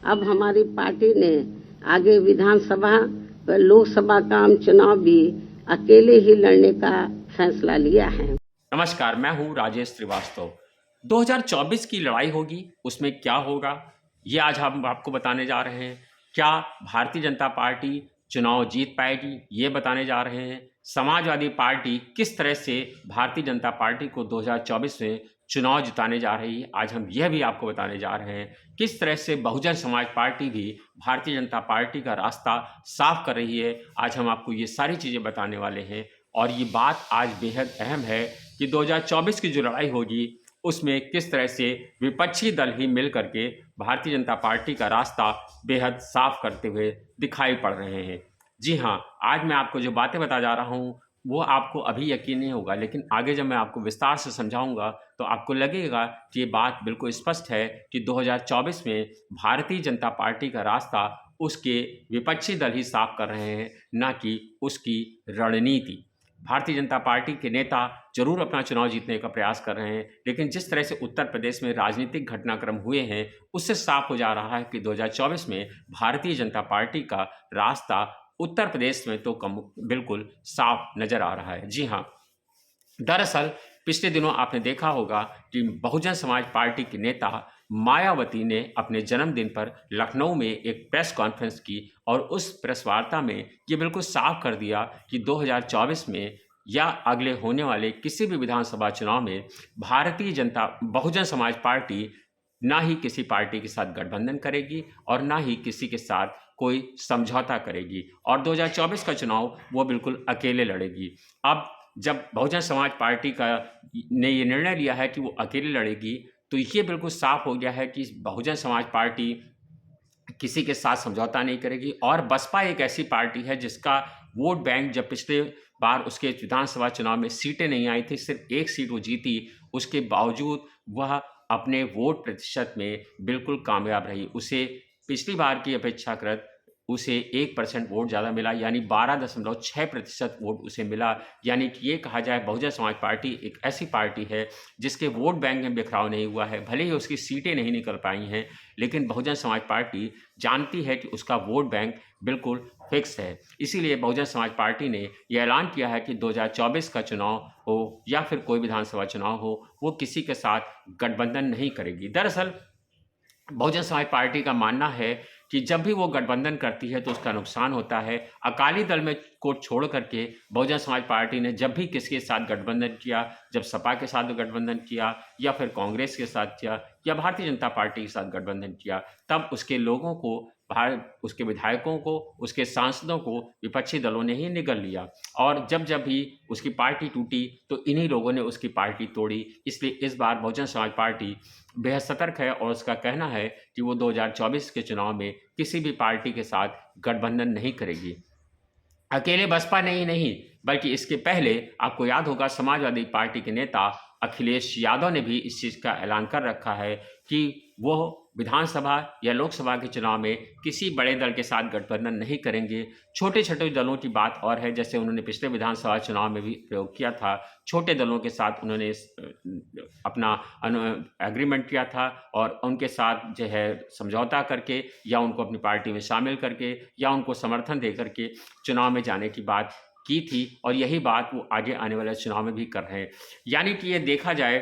अब हमारी पार्टी ने आगे विधानसभा व लोकसभा का चुनाव भी अकेले ही लड़ने का फैसला लिया है। नमस्कार, मैं हूं राजेश श्रीवास्तव। 2024 की लड़ाई होगी, उसमें क्या होगा ये आज हम आपको बताने जा रहे हैं। क्या भारतीय जनता पार्टी चुनाव जीत पाएगी, ये बताने जा रहे हैं। समाजवादी पार्टी किस तरह से भारतीय जनता पार्टी को 2024 में चुनाव जिताने जा रही है, आज हम यह भी आपको बताने जा रहे हैं। किस तरह से बहुजन समाज पार्टी भी भारतीय जनता पार्टी का रास्ता साफ कर रही है, आज हम आपको ये सारी चीज़ें बताने वाले हैं। और ये बात आज बेहद अहम है कि 2024 की जो लड़ाई होगी उसमें किस तरह से विपक्षी दल ही मिल करके भारतीय जनता पार्टी का रास्ता बेहद साफ करते हुए दिखाई पड़ रहे हैं। जी हाँ, आज मैं आपको जो बातें बता जा रहा हूँ वो आपको अभी यकीन नहीं होगा, लेकिन आगे जब मैं आपको विस्तार से समझाऊंगा तो आपको लगेगा कि ये बात बिल्कुल स्पष्ट है कि 2024 में भारतीय जनता पार्टी का रास्ता उसके विपक्षी दल ही साफ कर रहे हैं, ना कि उसकी रणनीति। भारतीय जनता पार्टी के नेता जरूर अपना चुनाव जीतने का प्रयास कर रहे हैं, लेकिन जिस तरह से उत्तर प्रदेश में राजनीतिक घटनाक्रम हुए हैं उससे साफ हो जा रहा है कि 2024 में भारतीय जनता पार्टी का रास्ता उत्तर प्रदेश में तो बिल्कुल साफ नजर आ रहा है। जी हाँ, दरअसल पिछले दिनों आपने देखा होगा कि बहुजन समाज पार्टी के नेता मायावती ने अपने जन्मदिन पर लखनऊ में एक प्रेस कॉन्फ्रेंस की और उस प्रेस वार्ता में ये बिल्कुल साफ कर दिया कि 2024 में या अगले होने वाले किसी भी विधानसभा चुनाव में भारतीय जनता बहुजन समाज पार्टी ना ही किसी पार्टी के साथ गठबंधन करेगी और ना ही किसी के साथ कोई समझौता करेगी, और 2024 का चुनाव वो बिल्कुल अकेले लड़ेगी। अब जब बहुजन समाज पार्टी का ने ये निर्णय लिया है कि वो अकेले लड़ेगी, तो ये बिल्कुल साफ हो गया है कि बहुजन समाज पार्टी किसी के साथ समझौता नहीं करेगी। और बसपा एक ऐसी पार्टी है जिसका वोट बैंक, जब पिछले बार उसके विधानसभा चुनाव में सीटें नहीं आई थी, सिर्फ एक सीट वो जीती, उसके बावजूद वह अपने वोट प्रतिशत में बिल्कुल कामयाब रही। उसे पिछली बार की अपेक्षाकृत उसे 1% वोट ज़्यादा मिला, यानी 12.6% वोट उसे मिला। यानी कि ये कहा जाए बहुजन समाज पार्टी एक ऐसी पार्टी है जिसके वोट बैंक में बिखराव नहीं हुआ है। भले ही उसकी सीटें नहीं निकल पाई हैं, लेकिन बहुजन समाज पार्टी जानती है कि उसका वोट बैंक बिल्कुल फिक्स है। इसीलिए बहुजन समाज पार्टी ने यह ऐलान किया है कि 2024 का चुनाव हो या फिर कोई विधानसभा चुनाव हो, वो किसी के साथ गठबंधन नहीं करेगी। दरअसल बहुजन समाज पार्टी का मानना है कि जब भी वो गठबंधन करती है तो उसका नुकसान होता है। अकाली दल में को छोड़ करके बहुजन समाज पार्टी ने जब भी किसके साथ गठबंधन किया, जब सपा के साथ गठबंधन किया या फिर कांग्रेस के साथ किया या भारतीय जनता पार्टी के साथ गठबंधन किया, तब उसके लोगों को, उसके विधायकों को, उसके सांसदों को विपक्षी दलों ने ही निगल लिया। और जब जब भी उसकी पार्टी टूटी तो इन्हीं लोगों ने उसकी पार्टी तोड़ी। इसलिए इस बार बहुजन समाज पार्टी बेहद सतर्क है और उसका कहना है कि वो 2024 के चुनाव में किसी भी पार्टी के साथ गठबंधन नहीं करेगी। अकेले बसपा नहीं, बल्कि इसके पहले आपको याद होगा समाजवादी पार्टी के नेता अखिलेश यादव ने भी इस चीज़ का ऐलान कर रखा है कि वो विधानसभा या लोकसभा के चुनाव में किसी बड़े दल के साथ गठबंधन नहीं करेंगे। छोटे छोटे दलों की बात और है, जैसे उन्होंने पिछले विधानसभा चुनाव में भी प्रयोग किया था। छोटे दलों के साथ उन्होंने अपना एग्रीमेंट किया था और उनके साथ जो है समझौता करके या उनको अपनी पार्टी में शामिल करके या उनको समर्थन दे करके चुनाव में जाने की बात की थी, और यही बात वो आगे आने वाले चुनाव में भी कर रहे हैं। यानी कि ये देखा जाए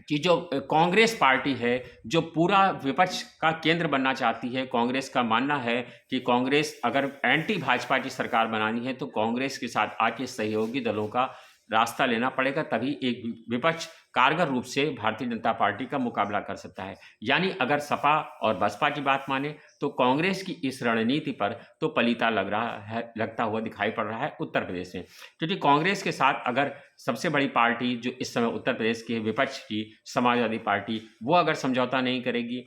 कि जो कांग्रेस पार्टी है, जो पूरा विपक्ष का केंद्र बनना चाहती है, कांग्रेस का मानना है कि कांग्रेस अगर एंटी भाजपा की सरकार बनानी है तो कांग्रेस के साथ आके सहयोगी दलों का रास्ता लेना पड़ेगा, तभी एक विपक्ष कारगर रूप से भारतीय जनता पार्टी का मुकाबला कर सकता है। यानी अगर सपा और बसपा की बात माने तो कांग्रेस की इस रणनीति पर तो पलीता लगता हुआ दिखाई पड़ रहा है उत्तर प्रदेश में, क्योंकि कांग्रेस के साथ अगर सबसे बड़ी पार्टी जो इस समय उत्तर प्रदेश के विपक्ष की समाजवादी पार्टी, वो अगर समझौता नहीं करेगी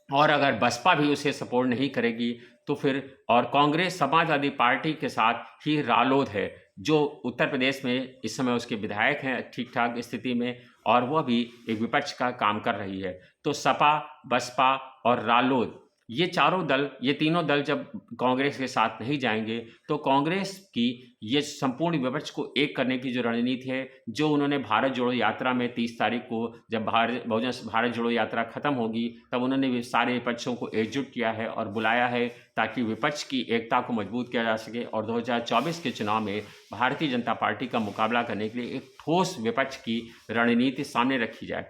और अगर बसपा भी उसे सपोर्ट नहीं करेगी तो फिर, और कांग्रेस समाजवादी पार्टी के साथ ही रालोद है जो उत्तर प्रदेश में इस समय उसके विधायक हैं ठीक ठाक स्थिति में, और वह भी एक विपक्ष का काम कर रही है। तो सपा, बसपा और रालोद, ये चारों दल, ये तीनों दल जब कांग्रेस के साथ नहीं जाएंगे, तो कांग्रेस की ये संपूर्ण विपक्ष को एक करने की जो रणनीति है, जो उन्होंने भारत जोड़ो यात्रा में 30 तारीख को जब भारत जोड़ो यात्रा खत्म होगी, तब उन्होंने सारे विपक्षों को एकजुट किया है और बुलाया है ताकि विपक्ष की एकता को मजबूत किया जा सके और 2024 के चुनाव में भारतीय जनता पार्टी का मुकाबला करने के लिए एक ठोस विपक्ष की रणनीति सामने रखी जाए।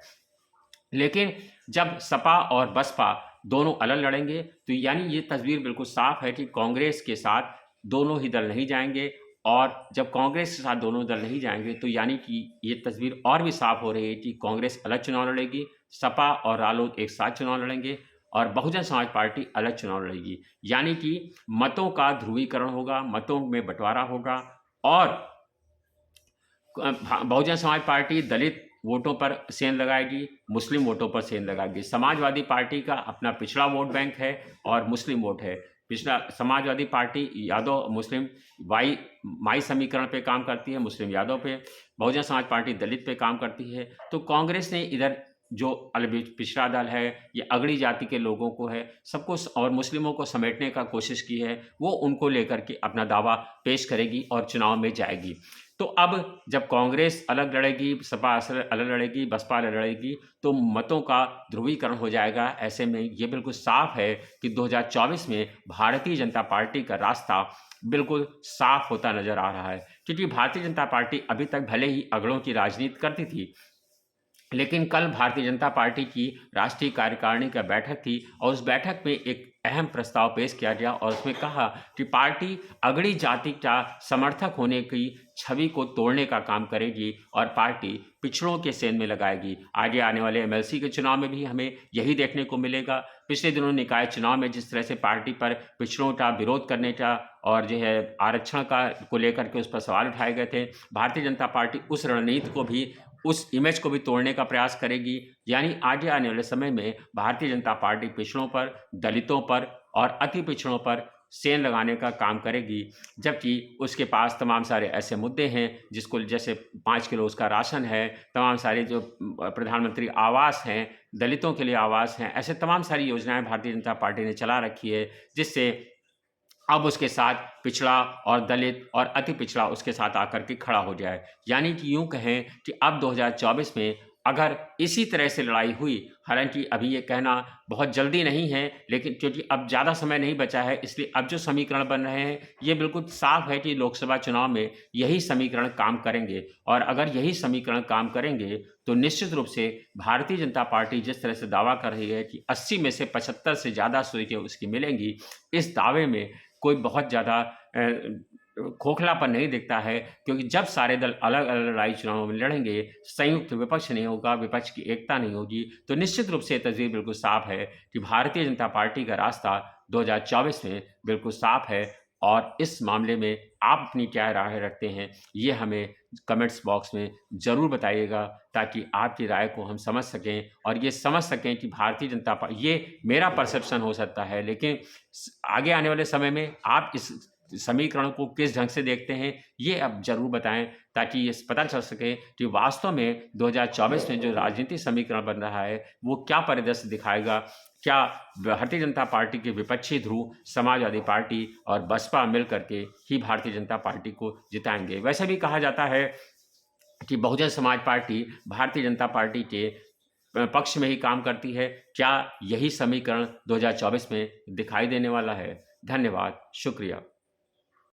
लेकिन जब सपा और बसपा दोनों अलग लड़ेंगे तो यानी ये तस्वीर बिल्कुल साफ है कि कांग्रेस के साथ दोनों ही दल नहीं जाएंगे, और जब कांग्रेस के साथ दोनों दल नहीं जाएंगे तो यानी कि ये तस्वीर और भी साफ हो रही है कि कांग्रेस अलग चुनाव लड़ेगी, सपा और रालोद एक साथ चुनाव लड़ेंगे और बहुजन समाज पार्टी अलग चुनाव लड़ेगी। यानी कि मतों का ध्रुवीकरण होगा, मतों में बंटवारा होगा और बहुजन समाज पार्टी दलित वोटों पर सेंध लगाएगी, मुस्लिम वोटों पर सेंध लगाएगी। समाजवादी पार्टी का अपना पिछड़ा वोट बैंक है और मुस्लिम वोट है। पिछला समाजवादी पार्टी यादव मुस्लिम माई समीकरण पे काम करती है, मुस्लिम यादव पे, बहुजन समाज पार्टी दलित पे काम करती है। तो कांग्रेस ने इधर जो पिछड़ा दल है, ये अगड़ी जाति के लोगों को है, सबको और मुस्लिमों को समेटने का कोशिश की है, वो उनको लेकर के अपना दावा पेश करेगी और चुनाव में जाएगी। तो अब जब कांग्रेस अलग लड़ेगी, सपा अलग लड़ेगी, बसपा अलग लड़ेगी, तो मतों का ध्रुवीकरण हो जाएगा। ऐसे में ये बिल्कुल साफ है कि 2024 में भारतीय जनता पार्टी का रास्ता बिल्कुल साफ होता नजर आ रहा है, क्योंकि भारतीय जनता पार्टी अभी तक भले ही अगड़ों की राजनीति करती थी, लेकिन कल भारतीय जनता पार्टी की राष्ट्रीय कार्यकारिणी का बैठक थी और उस बैठक में एक अहम प्रस्ताव पेश किया गया और उसमें कहा कि पार्टी अगड़ी जाति का समर्थक होने की छवि को तोड़ने का काम करेगी और पार्टी पिछड़ों के सेंध में लगाएगी। आगे आने वाले एमएलसी के चुनाव में भी हमें यही देखने को मिलेगा। पिछले दिनों निकाय चुनाव में जिस तरह से पार्टी पर पिछड़ों का विरोध करने का और जो है आरक्षण का को लेकर के उस पर सवाल उठाए गए थे, भारतीय जनता पार्टी उस रणनीति को भी, उस इमेज को भी तोड़ने का प्रयास करेगी। यानी आगे आने वाले समय में भारतीय जनता पार्टी पिछड़ों पर, दलितों पर और अति पिछड़ों पर सेंध लगाने का काम करेगी, जबकि उसके पास तमाम सारे ऐसे मुद्दे हैं जिसको, जैसे 5 किलो उसका राशन है, तमाम सारे जो प्रधानमंत्री आवास हैं, दलितों के लिए आवास हैं, ऐसे तमाम सारी योजनाएं भारतीय जनता पार्टी ने चला रखी है, जिससे अब उसके साथ पिछड़ा और दलित और अति पिछड़ा उसके साथ आकर के खड़ा हो जाए। यानी कि यूँ कहें कि अब 2024 में अगर इसी तरह से लड़ाई हुई, हालांकि अभी ये कहना बहुत जल्दी नहीं है, लेकिन क्योंकि अब ज़्यादा समय नहीं बचा है, इसलिए अब जो समीकरण बन रहे हैं ये बिल्कुल साफ है कि लोकसभा चुनाव में यही समीकरण काम करेंगे। और अगर यही समीकरण काम करेंगे तो निश्चित रूप से भारतीय जनता पार्टी जिस तरह से दावा कर रही है कि 80 में से 75 से ज़्यादा सीटें उसकी मिलेंगी, इस दावे में कोई बहुत ज़्यादा खोखलापन नहीं दिखता है, क्योंकि जब सारे दल अलग अलग लड़ाई चुनावों में लड़ेंगे, संयुक्त विपक्ष नहीं होगा, विपक्ष की एकता नहीं होगी, तो निश्चित रूप से तस्वीर बिल्कुल साफ है कि भारतीय जनता पार्टी का रास्ता 2024 में बिल्कुल साफ है। और इस मामले में आप अपनी क्या राय रखते हैं, ये हमें कमेंट्स बॉक्स में ज़रूर बताइएगा, ताकि आपकी राय को हम समझ सकें और ये समझ सकें कि भारतीय जनता पार्टी, ये मेरा परसेप्शन हो सकता है, लेकिन आगे आने वाले समय में आप इस समीकरण को किस ढंग से देखते हैं, ये अब जरूर बताएं, ताकि ये पता चल सके कि वास्तव में 2024 में जो राजनीतिक समीकरण बन रहा है वो क्या परिदृश्य दिखाएगा। क्या भारतीय जनता पार्टी के विपक्षी ध्रुव समाजवादी पार्टी और बसपा मिल करके ही भारतीय जनता पार्टी को जिताएंगे। वैसे भी कहा जाता है कि बहुजन समाज पार्टी भारतीय जनता पार्टी के पक्ष में ही काम करती है। क्या यही समीकरण 2024 में दिखाई देने वाला है? धन्यवाद, शुक्रिया।